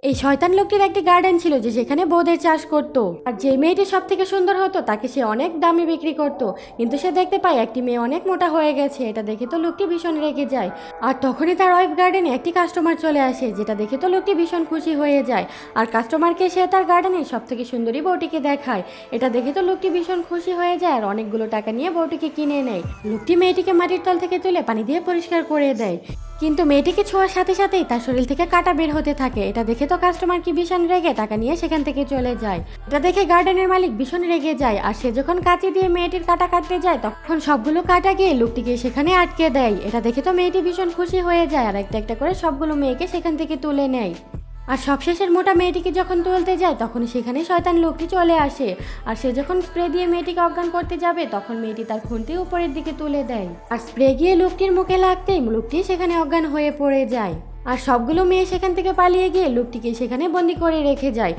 এই শয়তান লোকটির একটি গার্ডেন ছিল যে সেখানে বৌদের চাষ করত। আর যে মেয়েটি সব থেকে সুন্দর হতো তাকে সে অনেক দামে বিক্রি করত। কিন্তু সে দেখতে পায় একটি মেয়ে অনেক মোটা হয়ে গেছে। এটা দেখে তো লোকটি ভীষণ রেগে যায়। আর তখনই তার ওয়াইফ গার্ডেনে একটি কাস্টমার চলে আসে, যেটা দেখে তো লোকটি ভীষণ খুশি হয়ে যায়। আর কাস্টমারকে সে তার গার্ডেনে সব থেকে সুন্দরী বউটিকে দেখায়। এটা দেখে তো লোকটি ভীষণ খুশি হয়ে যায় আর অনেকগুলো টাকা নিয়ে বউটিকে কিনে নেয়। লোকটি মেয়েটিকে মাটির তল থেকে তুলে পানি দিয়ে পরিষ্কার করে দেয়। কিন্তু মেয়েটিকে ছোঁয়ার সাথে সাথেই তার শরীর থেকে কাটা বের হতে থাকে। এটা দেখে তো কাস্টমার কি ভীষণ রেগে টাকা নিয়ে সেখান থেকে চলে যায়। এটা দেখে গার্ডেনের মালিক ভীষণ রেগে যায়। আর সে যখন কাঁচি দিয়ে মেয়েটির কাটা কাটতে যায় তখন সবগুলো কাটা গিয়ে লোকটিকে সেখানে আটকে দেয়। এটা দেখে তো মেয়েটি ভীষণ খুশি হয়ে যায় আর একটা একটা করে সবগুলো মেয়েকে সেখান থেকে তুলে নেয়। আর সবশেষের মোটা মেয়েটিকে যখন তুলতে যায় তখন সেখানে শয়তান লোকটি চলে আসে। আর সে যখন স্প্রে দিয়ে মেয়েটিকে অজ্ঞান করতে যাবে তখন মেয়েটি তার খুন্তি উপরের দিকে তুলে দেয়। আর স্প্রে গিয়ে লোকটির মুখে লাগতেই লোকটি সেখানে অজ্ঞান হয়ে পড়ে যায়। আর সবগুলো মেয়ে সেখান থেকে পালিয়ে গিয়ে লোকটিকে সেখানে বন্দি করে রেখে যায়।